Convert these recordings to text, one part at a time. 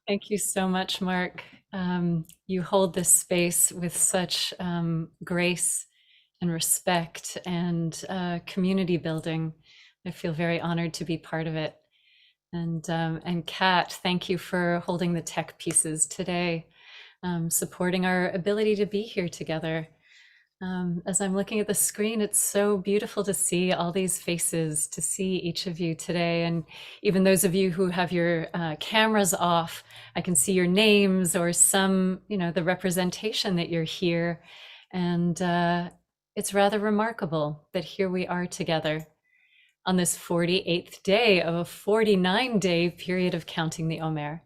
Thank you so much, Mark. You hold this space with such grace and respect and community building. I feel very honored to be part of it. And Kat, thank you for holding the tech pieces today, supporting our ability to be here together. As I'm looking at the screen, it's so beautiful to see all these faces, to see each of you today. And even those of you who have your cameras off, I can see your names or some, the representation that you're here. And it's rather remarkable that here we are together on this 48th day of a 49-day period of counting the Omer.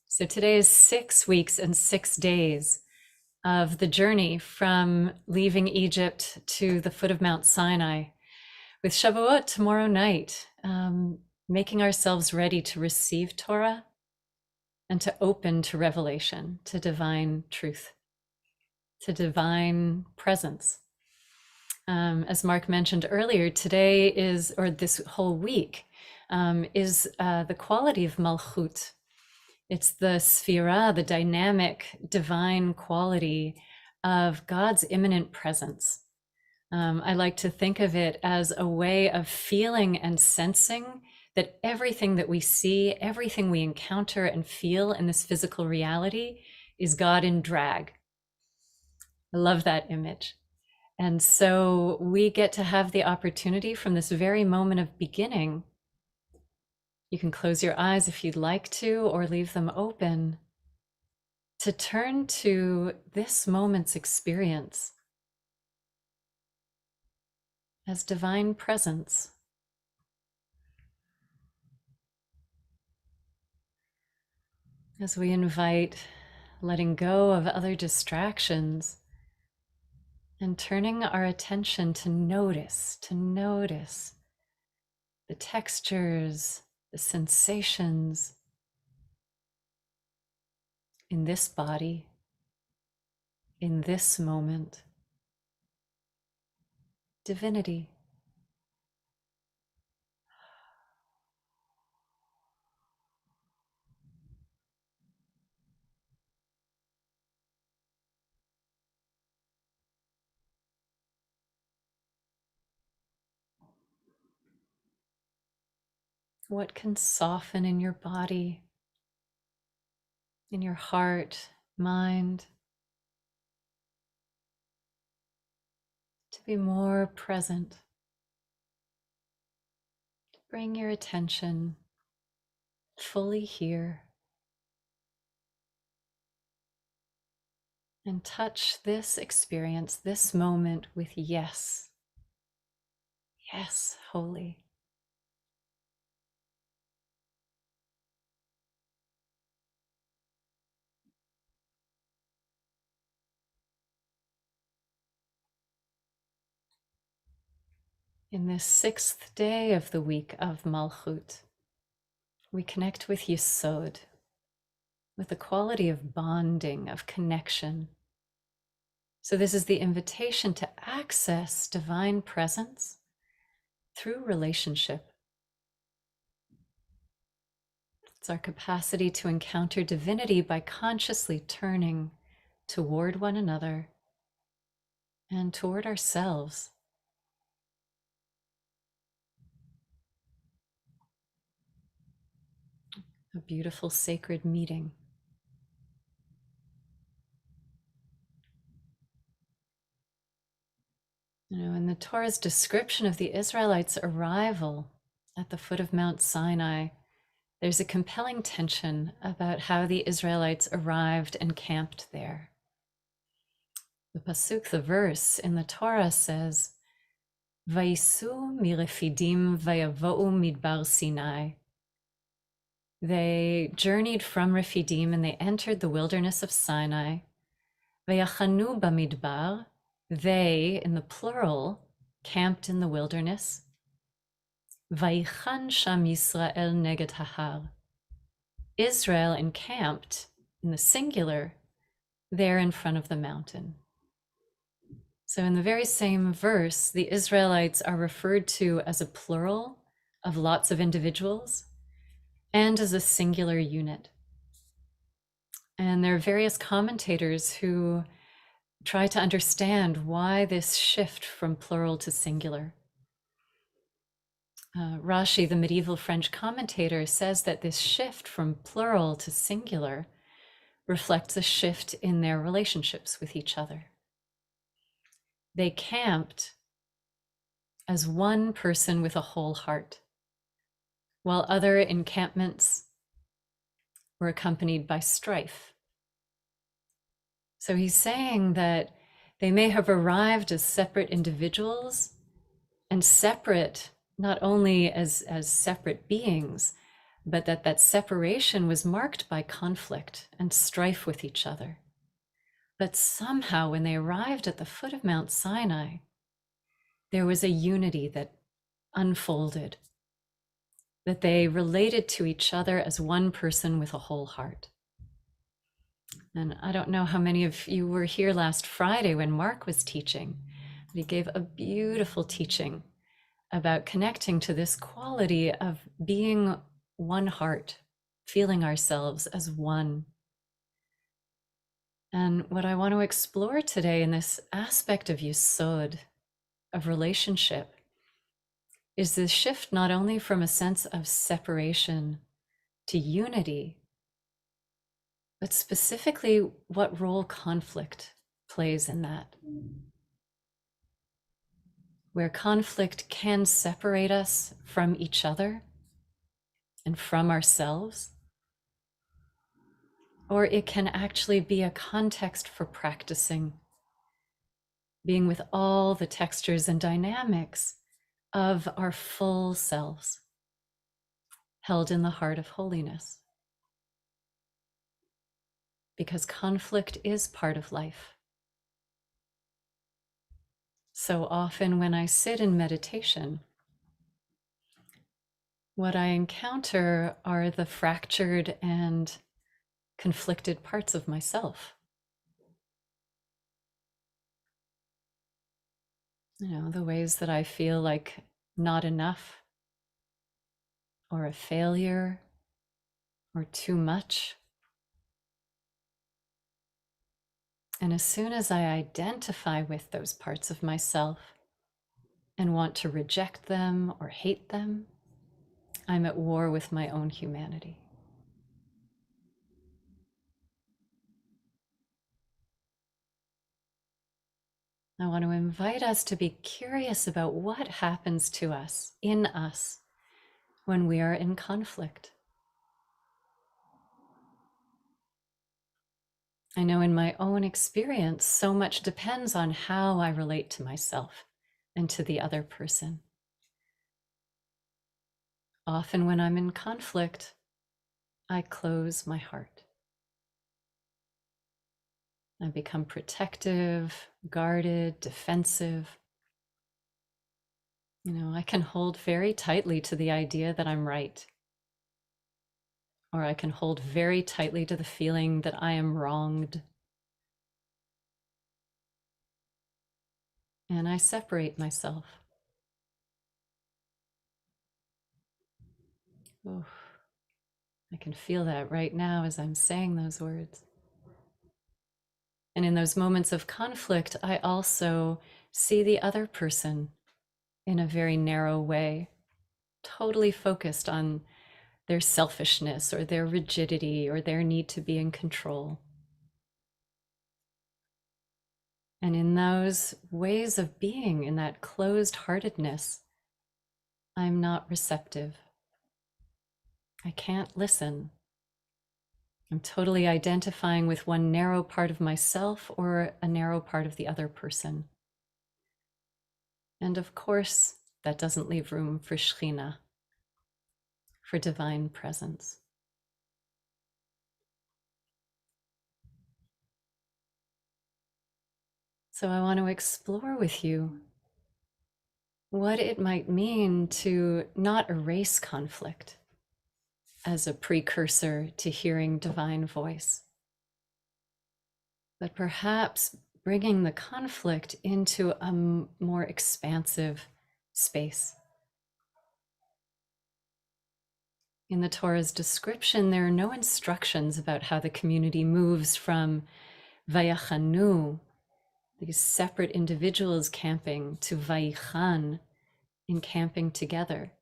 So today is 6 weeks and 6 days of the journey from leaving Egypt to the foot of Mount Sinai, with Shavuot tomorrow night, making ourselves ready to receive Torah and to open to revelation, to divine truth, to divine presence. As Mark mentioned earlier, today is, or this whole week, is the quality of Malchut. It's the sphira, the dynamic, divine quality of God's immanent presence. I like to think of it as a way of feeling and sensing that everything that we see, everything we encounter and feel in this physical reality is God in drag. I love that image. And so we get to have the opportunity from this very moment of beginning. You can close your eyes if you'd like to, or leave them open, to turn to this moment's experience as divine presence. As we invite letting go of other distractions and turning our attention to notice the textures, the sensations in this body, in this moment. Divinity. What can soften in your body, in your heart, mind, to be more present, to bring your attention fully here and touch this experience, this moment with yes. Yes, holy. In this 6th day of the week of Malchut, we connect with Yesod, with the quality of bonding, of connection. So this is the invitation to access divine presence through relationship. It's our capacity to encounter divinity by consciously turning toward one another and toward ourselves. A beautiful sacred meeting. In the Torah's description of the Israelites' arrival at the foot of Mount Sinai, there's a compelling tension about how the Israelites arrived and camped there. The pasuk, the verse in the Torah says, "Vaisu mirefidim vayavo'u midbar Sinai." They journeyed from Refidim and they entered the wilderness of Sinai. Vayachanu bamidbar, they, in the plural, camped in the wilderness. Vayichan sham Yisrael neged hahar. Israel encamped, in the singular, there in front of the mountain. So in the very same verse, the Israelites are referred to as a plural of lots of individuals and as a singular unit. And there are various commentators who try to understand why this shift from plural to singular. Rashi, the medieval French commentator, says that this shift from plural to singular reflects a shift in their relationships with each other. They camped as one person with a whole heart, while other encampments were accompanied by strife. So he's saying that they may have arrived as separate individuals and separate, not only as separate beings, but that separation was marked by conflict and strife with each other. But somehow when they arrived at the foot of Mount Sinai, there was a unity that unfolded, that they related to each other as one person with a whole heart. And I don't know how many of you were here last Friday when Mark was teaching, but he gave a beautiful teaching about connecting to this quality of being one heart, feeling ourselves as one. And what I want to explore today in this aspect of Yesod, of relationship, is this shift not only from a sense of separation to unity, but specifically what role conflict plays in that. Where conflict can separate us from each other and from ourselves, or it can actually be a context for practicing, being with all the textures and dynamics of our full selves, held in the heart of holiness. Because conflict is part of life. So often when I sit in meditation, what I encounter are the fractured and conflicted parts of myself. The ways that I feel like not enough, or a failure, or too much. And as soon as I identify with those parts of myself and want to reject them or hate them, I'm at war with my own humanity. I want to invite us to be curious about what happens to us, in us, when we are in conflict. I know in my own experience, so much depends on how I relate to myself and to the other person. Often when I'm in conflict, I close my heart. I become protective, guarded, defensive. I can hold very tightly to the idea that I'm right. Or I can hold very tightly to the feeling that I am wronged. And I separate myself. Oh, I can feel that right now as I'm saying those words. And in those moments of conflict, I also see the other person in a very narrow way, totally focused on their selfishness or their rigidity or their need to be in control. And in those ways of being, in that closed-heartedness, I'm not receptive. I can't listen. I'm totally identifying with one narrow part of myself or a narrow part of the other person. And of course, that doesn't leave room for Shekhinah, for divine presence. So I want to explore with you what it might mean to not erase conflict as a precursor to hearing divine voice, but perhaps bringing the conflict into a more expansive space. In the Torah's description, there are no instructions about how the community moves from vayachanu, these separate individuals camping, to vayichan, in camping together.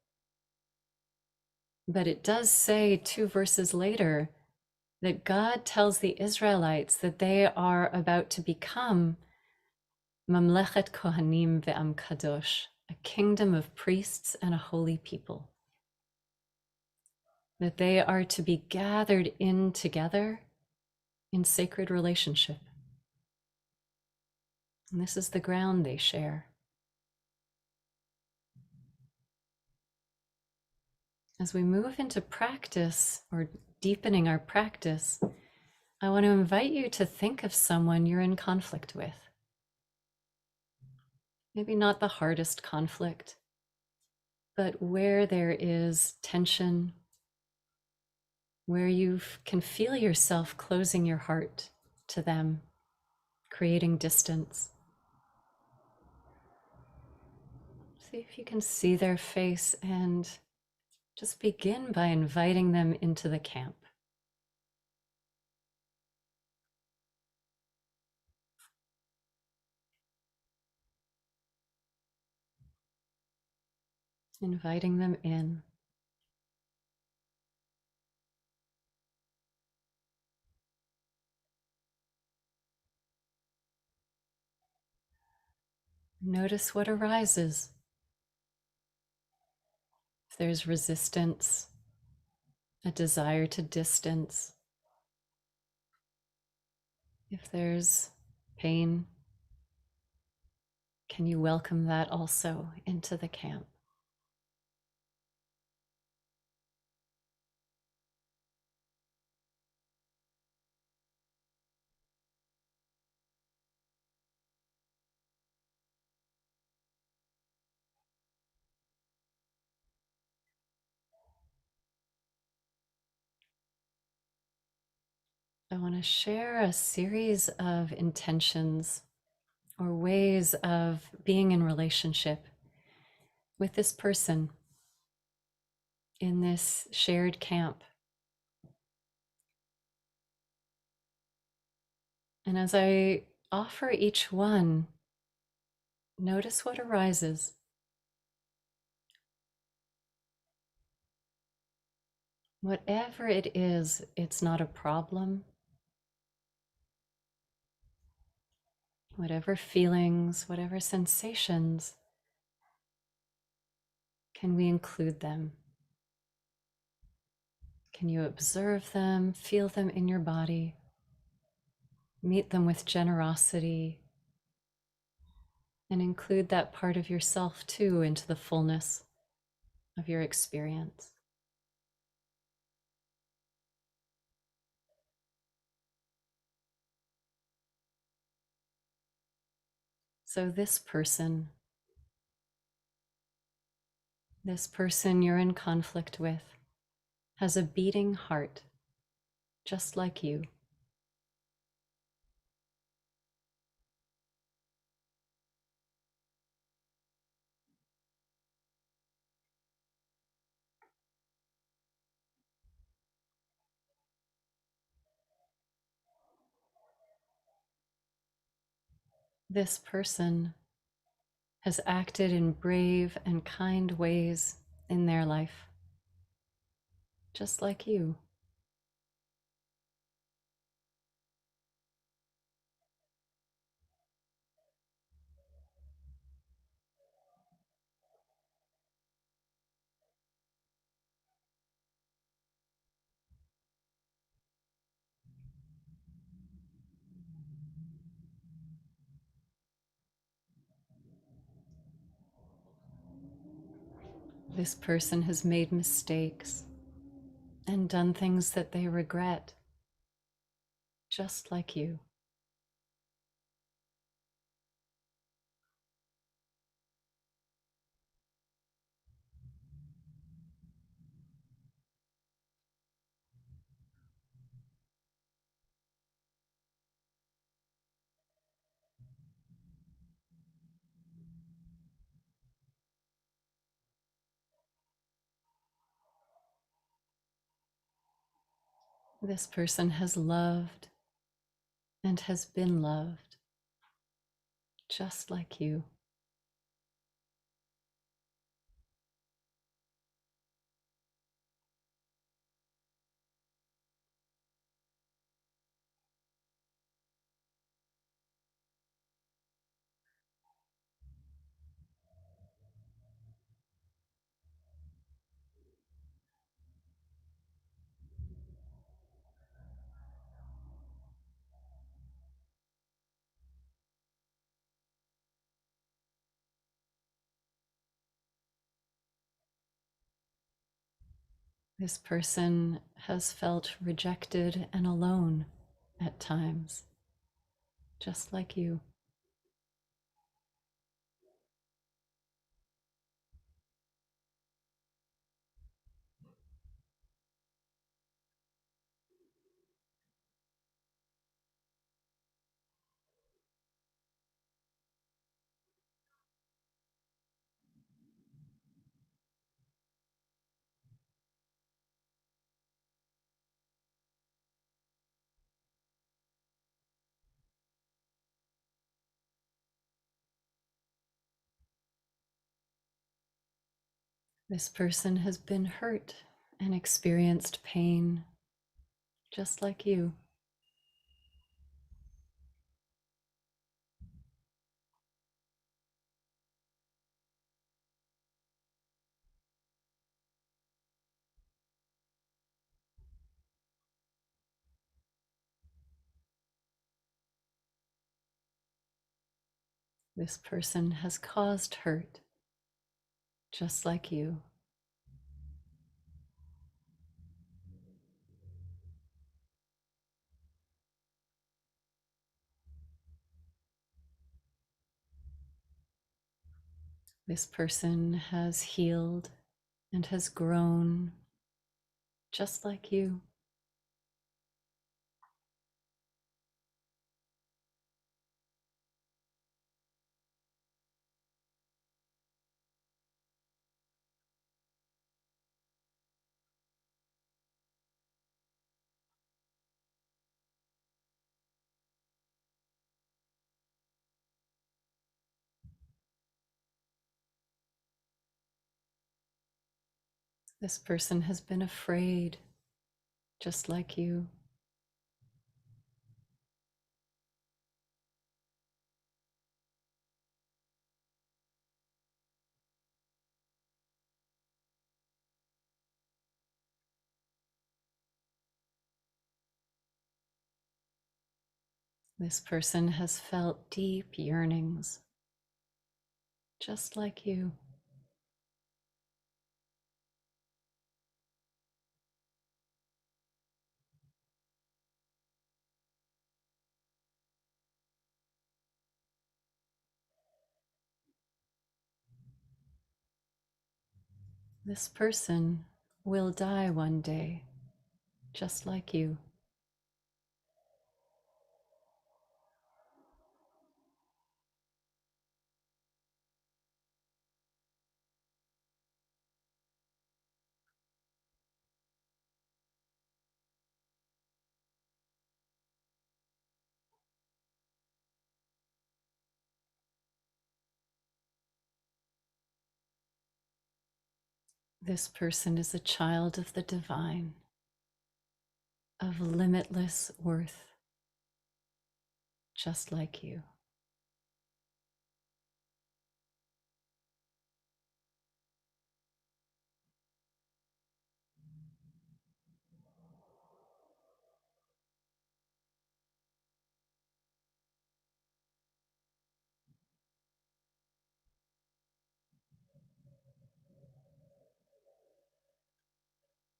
But it does say 2 verses later that God tells the Israelites that they are about to become Mamlechet Kohanim ve'am kadosh, a kingdom of priests and a holy people. That they are to be gathered in together in sacred relationship. And this is the ground they share. As we move into practice or deepening our practice, I want to invite you to think of someone you're in conflict with. Maybe not the hardest conflict, but where there is tension, where you can feel yourself closing your heart to them, creating distance. See if you can see their face and just begin by inviting them into the camp. Inviting them in. Notice what arises. If there's resistance, a desire to distance, if there's pain, can you welcome that also into the camp? I want to share a series of intentions or ways of being in relationship with this person in this shared camp. And as I offer each one, notice what arises. Whatever it is, it's not a problem. Whatever feelings, whatever sensations, can we include them? Can you observe them, feel them in your body, meet them with generosity, and include that part of yourself too into the fullness of your experience? So this person you're in conflict with, has a beating heart, just like you. This person has acted in brave and kind ways in their life, just like you. This person has made mistakes and done things that they regret, just like you. This person has loved and has been loved, just like you. This person has felt rejected and alone at times, just like you. This person has been hurt and experienced pain, just like you. This person has caused hurt, just like you. This person has healed and has grown, just like you. This person has been afraid, just like you. This person has felt deep yearnings, just like you. This person will die one day, just like you. This person is a child of the divine, of limitless worth, just like you.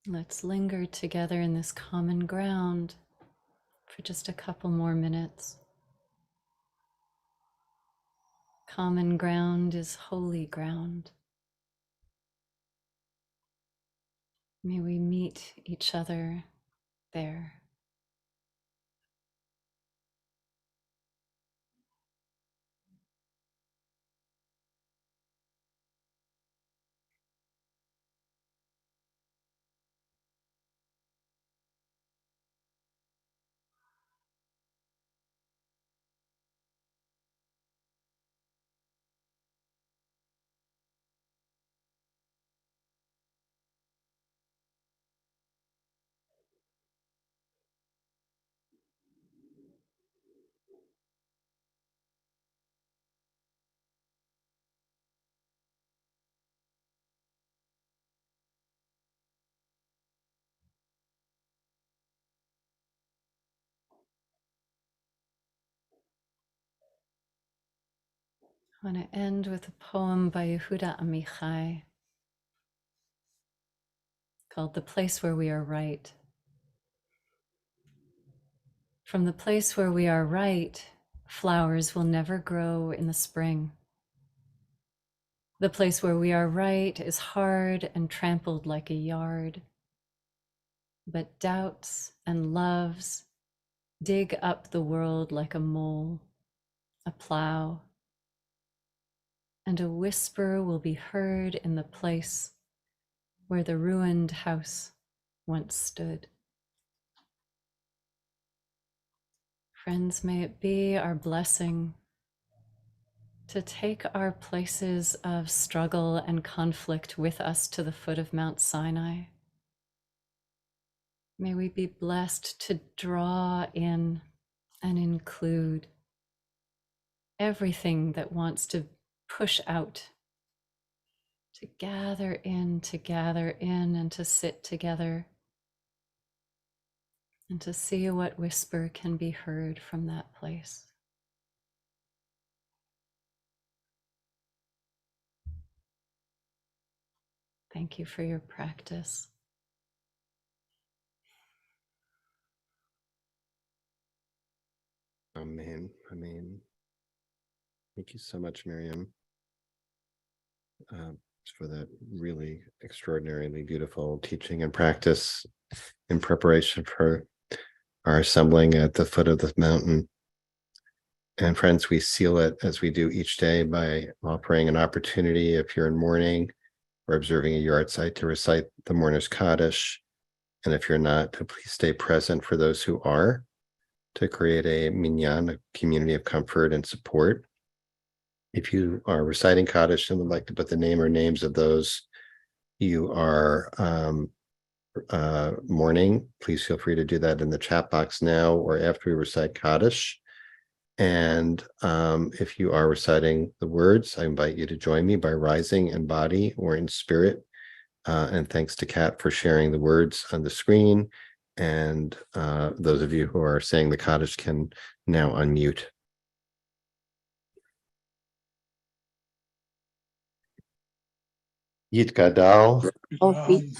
Let's linger together in this common ground for just a couple more minutes. Common ground is holy ground. May we meet each other there. I want to end with a poem by Yehuda Amichai called The Place Where We Are Right. From the place where we are right, flowers will never grow in the spring. The place where we are right is hard and trampled like a yard. But doubts and loves dig up the world like a mole, a plow, and a whisper will be heard in the place where the ruined house once stood. Friends, may it be our blessing to take our places of struggle and conflict with us to the foot of Mount Sinai. May we be blessed to draw in and include everything that wants to push out, to gather in, and to sit together, and to see what whisper can be heard from that place. Thank you for your practice. Amen. Amen. Thank you so much, Miriam, for that really extraordinarily beautiful teaching and practice in preparation for our assembling at the foot of the mountain. And friends, we seal it as we do each day by offering an opportunity, if you're in mourning or observing a yard site, to recite the mourner's Kaddish. And if you're not, to please stay present for those who are, to create a minyan, a community of comfort and support. If you are reciting Kaddish and would like to put the name or names of those you are mourning, please feel free to do that in the chat box now or after we recite Kaddish. And if you are reciting the words, I invite you to join me by rising in body or in spirit. And thanks to Kat for sharing the words on the screen. And those of you who are saying the Kaddish can now unmute. Yitgadal. Amen.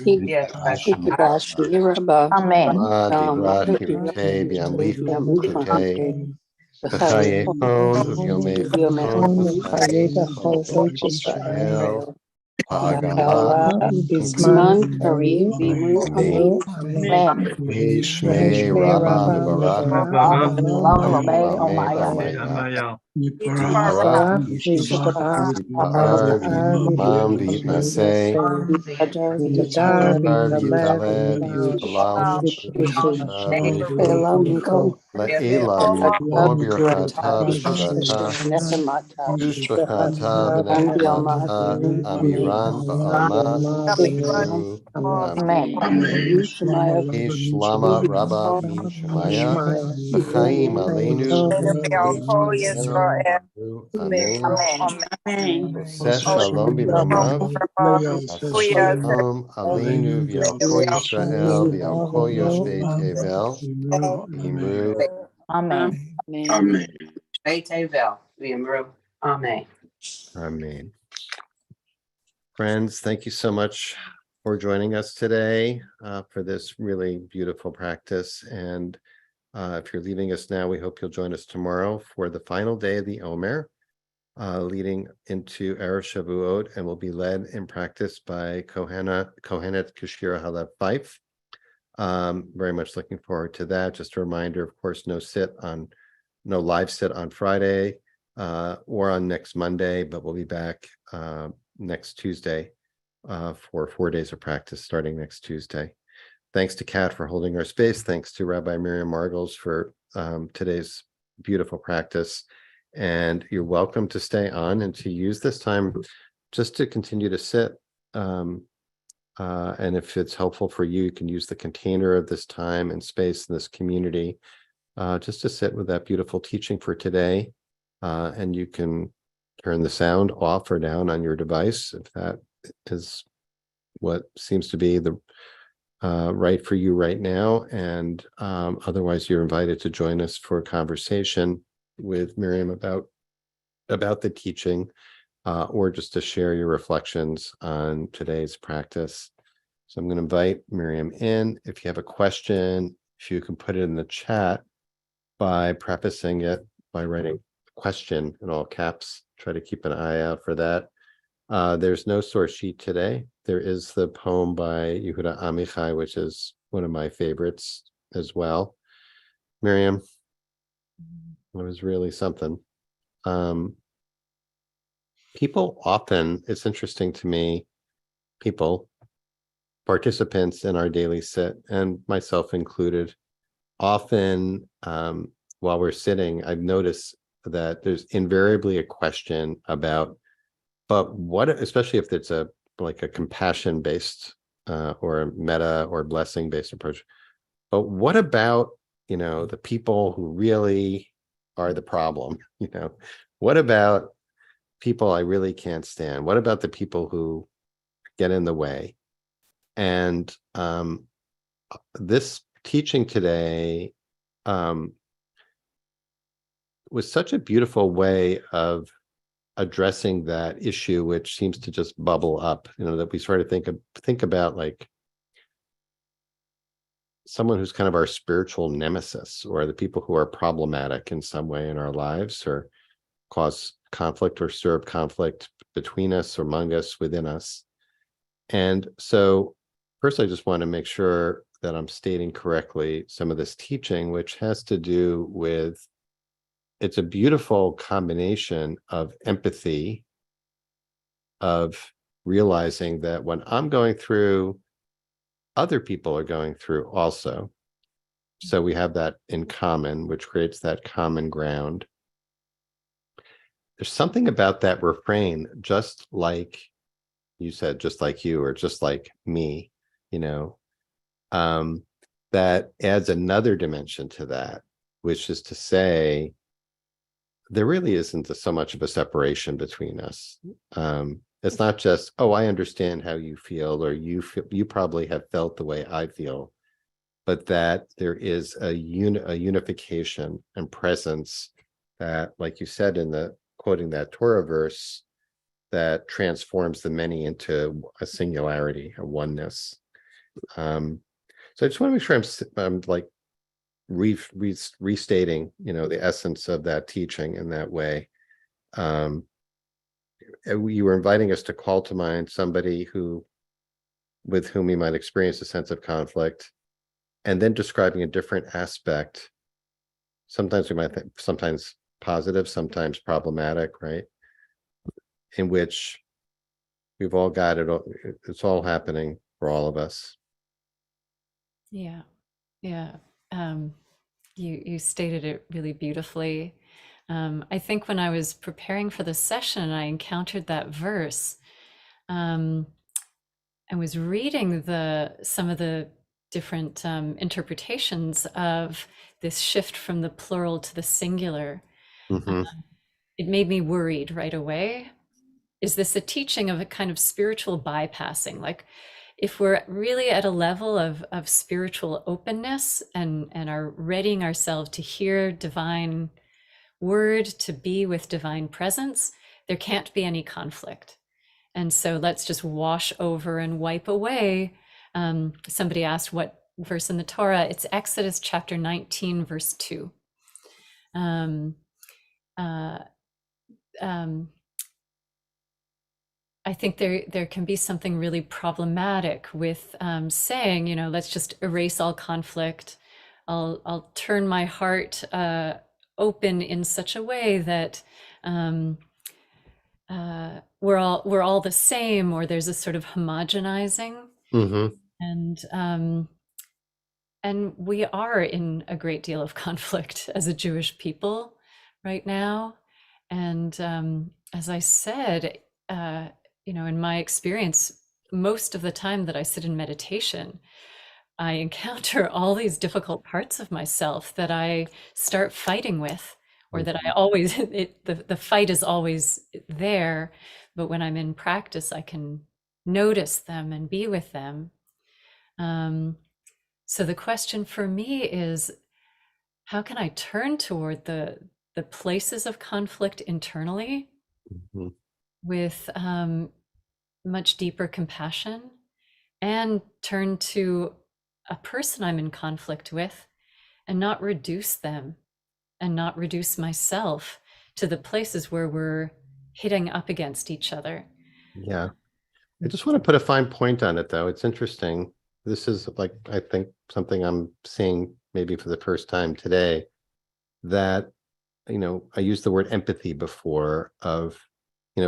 Dibra Kirte Biamlifu Kute B'chayechon Uvyomechon Chayechon Israel Hagala Bisman Kareem Amen. Amen. Shmei Rabba Mevarach Shalom Rabbi Rame Omaya. Omaya Yitbarach Yitbarach Yitpa'ar V'yitmam V'yitnaseh Yitadar V'yitaled V'yitpalal Elam Miko La'elam Mikol Birchata B'Shivata Nesamata Ushbachata Ambiyama V'Nechemata Amiran Ba'alma Imru Amen. Amen. Yishmaya Ish Lama Rabba Shemaya B'chaim Aleinu Amen. Aseh Shalom B'Romav Aseh Shalom Aleinu V'Al Kol Yisrael V'Al Kol Yoshvei Tevel Imru. Amen. Amen. Amen. Amen. Friends, thank you so much for joining us today for this really beautiful practice. And if you're leaving us now, we hope you'll join us tomorrow for the final day of the Omer, leading into Erev Shavuot, and will be led in practice by Kohenet Kashira Halev Fife. Very much looking forward to that. Just a reminder, of course, no live sit on Friday or on next Monday, but we'll be back next Tuesday for 4 days of practice starting next Tuesday. Thanks to Kat for holding our space. Thanks to Rabbi Miriam Margles for today's beautiful practice. And you're welcome to stay on and to use this time just to continue to sit. And if it's helpful for you, you can use the container of this time and space in this community just to sit with that beautiful teaching for today. And you can turn the sound off or down on your device if that is what seems to be the right for you right now. And otherwise, you're invited to join us for a conversation with Miriam about about the teaching, or just to share your reflections on today's practice. So I'm going to invite Miriam in. If you have a question, if you can put it in the chat by prefacing it by writing question in all caps. Try to keep an eye out for that. There's no source sheet today. There is the poem by Yehuda Amichai, which is one of my favorites as well. Miriam, it was really something. People often, it's interesting to me, participants in our daily sit, and myself included, often while we're sitting, I've noticed that there's invariably a question about, but what, especially if it's like a compassion based or a meta or blessing based approach, but what about, the people who really are the problem? What about people I really can't stand? What about the people who get in the way? And this teaching today was such a beautiful way of addressing that issue, which seems to just bubble up, that we sort of think about like someone who's kind of our spiritual nemesis, or the people who are problematic in some way in our lives, or cause conflict or stir up conflict between us or among us, within us. And so first, I just want to make sure that I'm stating correctly some of this teaching, which has to do with, it's a beautiful combination of empathy, of realizing that when I'm going through, other people are going through also. So we have that in common, which creates that common ground. There's something about that refrain, just like you said, just like you, or just like me, that adds another dimension to that, which is to say, there really isn't so much of a separation between us. It's not just, oh, I understand how you feel, or you probably have felt the way I feel, but that there is a unification and presence that, like you said in the quoting that Torah verse, that transforms the many into a singularity, a oneness. So I just want to make sure I'm like restating, the essence of that teaching in that way. You were inviting us to call to mind somebody with whom we might experience a sense of conflict, and then describing a different aspect. Sometimes we might think, sometimes positive, sometimes problematic, right? In which we've all got it. It's all happening for all of us. Yeah. You stated it really beautifully. I think when I was preparing for the session, I encountered that verse. I was reading some of the different interpretations of this shift from the plural to the singular. Mm-hmm. It made me worried right away. Is this a teaching of a kind of spiritual bypassing? Like, if we're really at a level of spiritual openness and are readying ourselves to hear divine word, to be with divine presence, there can't be any conflict. And so let's just wash over and wipe away. Somebody asked what verse in the Torah. It's Exodus chapter 19, verse 2. I think there can be something really problematic with saying, let's just erase all conflict. I'll turn my heart open in such a way that we're all the same, or there's a sort of homogenizing. Mm-hmm. And we are in a great deal of conflict as a Jewish people right now. And as I said, in my experience, most of the time that I sit in meditation, I encounter all these difficult parts of myself that I start fighting with, or that I always, the fight is always there. But when I'm in practice, I can notice them and be with them. So the question for me is, how can I turn toward the the places of conflict internally Mhm. with much deeper compassion, and turn to a person I'm in conflict with and not reduce them and not reduce myself to the places where we're hitting up against each other. Yeah. I just want to put a fine point on it, though. It's interesting. This is like, I think, something I'm seeing maybe for the first time today, that, I used the word empathy before, of,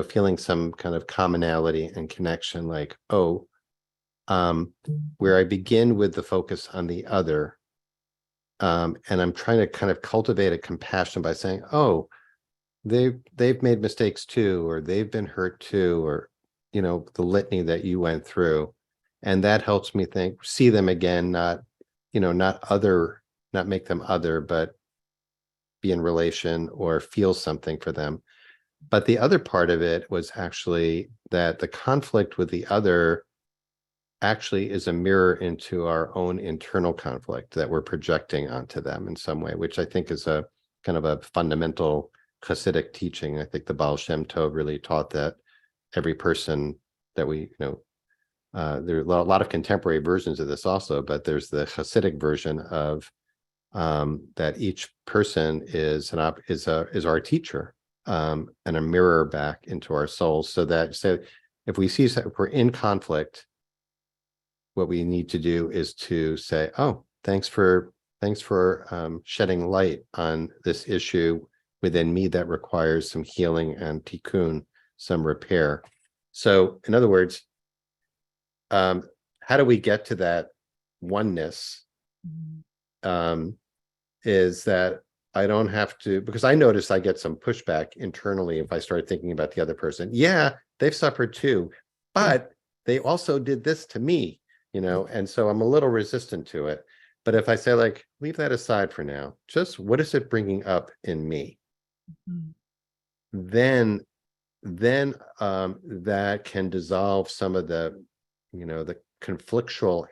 feeling some kind of commonality and connection, like, oh, where I begin with the focus on the other, and I'm trying to kind of cultivate a compassion by saying, oh, they've made mistakes too, or they've been hurt too, or the litany that you went through, and that helps me see them again, not not make them other, but be in relation or feel something for them. But the other part of it was actually that the conflict with the other actually is a mirror into our own internal conflict that we're projecting onto them in some way, which I think is a kind of a fundamental Hasidic teaching. I think the Baal Shem Tov really taught that every person that there are a lot of contemporary versions of this also, but there's the Hasidic version of that each person is is our teacher, and a mirror back into our souls. So if we're in conflict, what we need to do is to say, oh, thanks for shedding light on this issue within me that requires some healing and tikkun, some repair. So in other words, how do we get to that oneness? Is that I don't have to, because I notice I get some pushback internally if I start thinking about the other person. Yeah, they've suffered too, but they also did this to me, and so I'm a little resistant to it. But if I say, like, leave that aside for now, just what is it bringing up in me? Then that can dissolve some of the the conflictual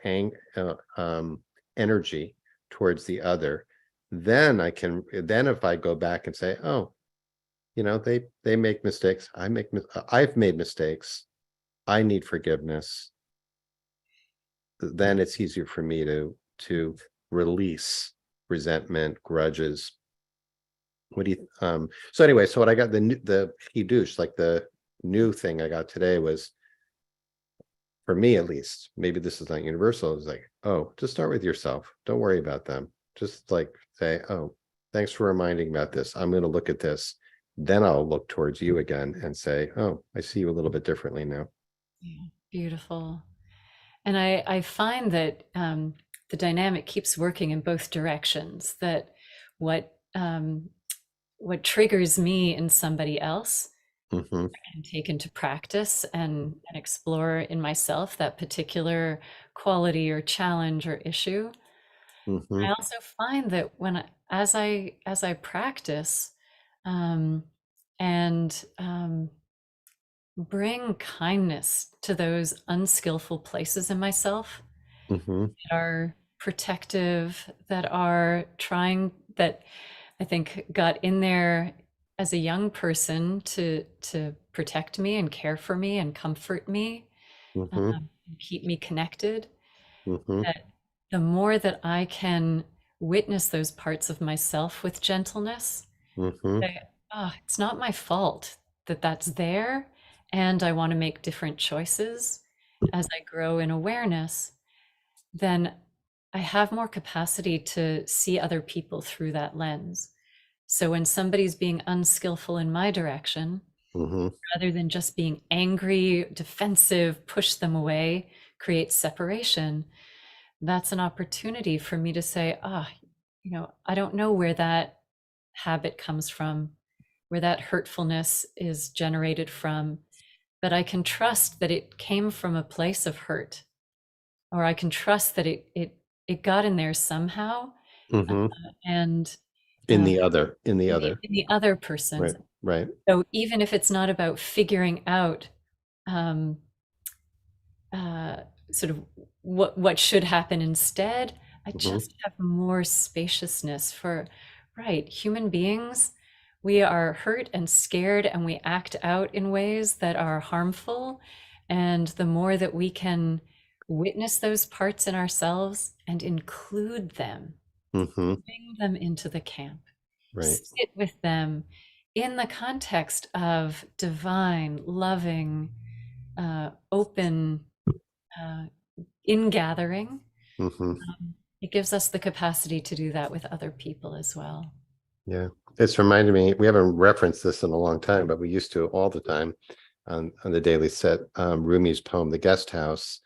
energy towards the other. Then if I go back and say, oh, they make mistakes, I've made mistakes, I need forgiveness, then it's easier for me to release resentment, grudges. What do you so anyway, so what I got, the chidush, like the new thing I got today, was, for me at least, maybe this is not universal, it's like, oh, just start with yourself, don't worry about them, just like say, oh, thanks for reminding about this, I'm going to look at this, then I'll look towards you again and say, oh, I see you a little bit differently now. Yeah, beautiful. And I find that the dynamic keeps working in both directions, that what triggers me in somebody else, Mm-hmm. I can take into practice and explore in myself that particular quality or challenge or issue. Mm-hmm. I also find that as I practice, and bring kindness to those unskillful places in myself Mm-hmm. that are protective, that are trying, that I think got in there as a young person to protect me and care for me and comfort me, Mm-hmm. and keep me connected. Mm-hmm. That the more that I can witness those parts of myself with gentleness, Mm-hmm. say, oh, it's not my fault that that's there, and I want to make different choices as I grow in awareness, then I have more capacity to see other people through that lens. So when somebody's being unskillful in my direction, Mm-hmm. rather than just being angry, defensive, push them away, create separation, that's an opportunity for me to say, I don't know where that habit comes from, where that hurtfulness is generated from, but I can trust that it came from a place of hurt, or I can trust that it got in there somehow, Mm-hmm. and In uh, the other, in the other person's. right, right. So even if it's not about figuring out um, uh, sort of what should happen instead, I Mm-hmm. just have more spaciousness for, right, human beings, we are hurt and scared and we act out in ways that are harmful. And the more that we can witness those parts in ourselves and include them, Mm-hmm. bring them into the camp, Right. sit with them in the context of divine, loving, open ingathering, Mm-hmm. it gives us the capacity to do that with other people as well. Yeah. It's reminded me, we haven't referenced this in a long time, but we used to all the time on the daily set, Rumi's poem, The Guest House.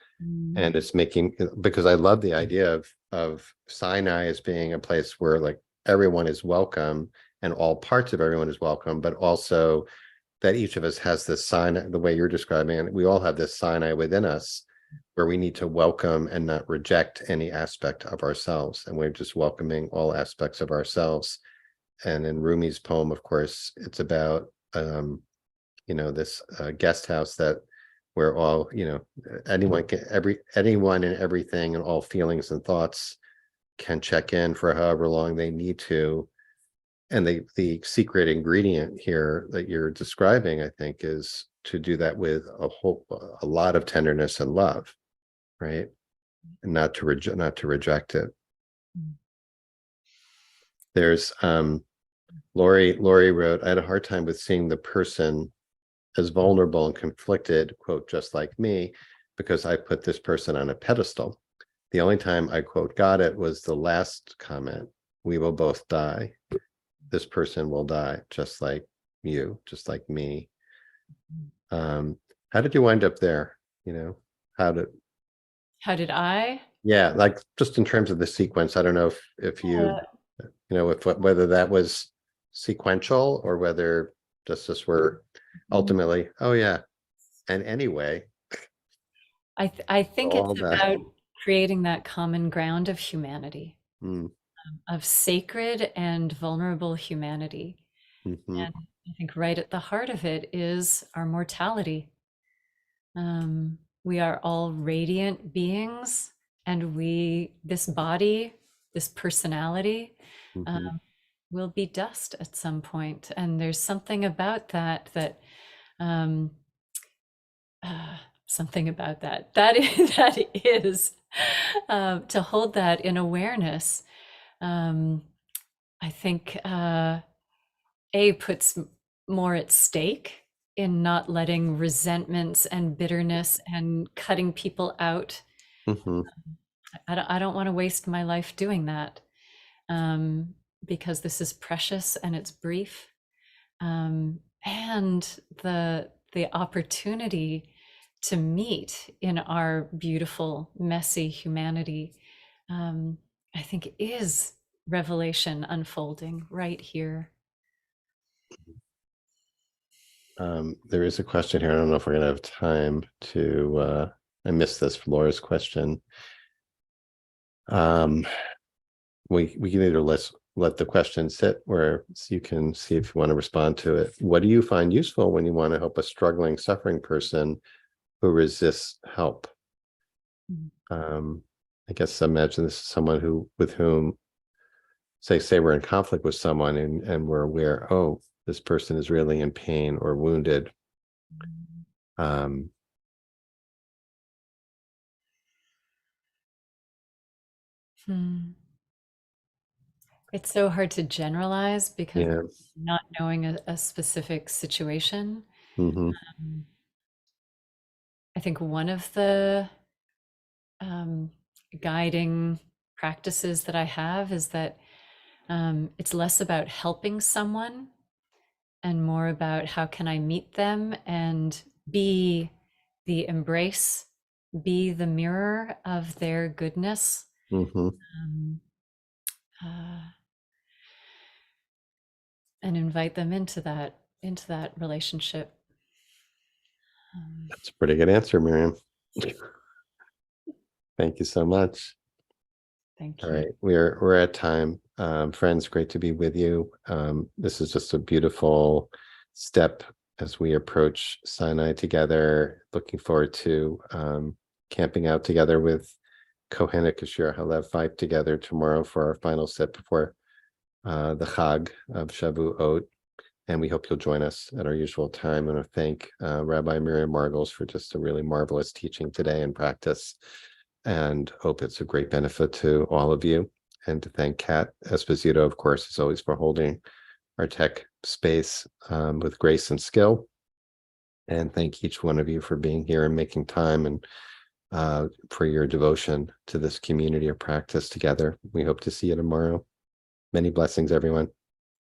And it's making, because I love the idea of Sinai as being a place where like everyone is welcome and all parts of everyone is welcome, but also that each of us has this Sinai, the way you're describing it, we all have this Sinai within us where we need to welcome and not reject any aspect of ourselves. And we're just welcoming all aspects of ourselves. And in Rumi's poem, of course, it's about, this guest house that where all, anyone and everything and all feelings and thoughts can check in for however long they need to. And the secret ingredient here that you're describing, I think, is to do that with a lot of tenderness and love, right? And not to reject it. There's Lori wrote, I had a hard time with seeing the person as vulnerable and conflicted, quote, just like me, because I put this person on a pedestal. The only time I, quote, got it was the last comment. We will both die. This person will die, just like you, just like me. How did you wind up there? How did I? Yeah, like just in terms of the sequence, I don't know if you, whether that was sequential or whether just were ultimately, oh yeah. And anyway, I think all it's that. about creating that common ground of humanity, Mm, of sacred and vulnerable humanity. mhm, And I think right at the heart of it is our mortality. We are all radiant beings, and this body, this personality, mhm. um, will be dust at some point. And there's something about that um, something about that is to hold that in awareness. I think puts more at stake in not letting resentments and bitterness and cutting people out. Mhm. I don't want to waste my life doing that, because this is precious and it's brief. And the opportunity to meet in our beautiful, messy humanity, I think is revelation unfolding right here. There is a question here. I don't know if we're gonna have time to I missed this Laura's question. We can either let the question sit where you can see if you want to respond to it. What do you find useful when you want to help a struggling, suffering person who resists help? I guess imagine this is someone with whom say we're in conflict with someone and we're aware, oh, this person is really in pain or wounded. It's so hard to generalize because Yeah. not knowing a specific situation. Mm-hmm. I think one of the guiding practices that I have is that it's less about helping someone and more about how can I meet them and be the embrace, be the mirror of their goodness. Mm-hmm. And invite them into that relationship. That's a pretty good answer, Miriam. Thank you so much. Thank All you. right, we're at time. Friends, great to be with you. This is just a beautiful step as we approach Sinai together. Looking forward to camping out together with Kohen and Kashir Halev 5 together tomorrow for our final set before the Chag of Shavuot. And we hope you'll join us at our usual time. I want to thank Rabbi Miriam Margles for just a really marvelous teaching today and practice, and hope it's a great benefit to all of you. And to thank Kat Esposito, of course, as always, for holding our tech space with grace and skill. And thank each one of you for being here and making time, and for your devotion to this community of practice together. We hope to see you tomorrow. Many blessings, everyone.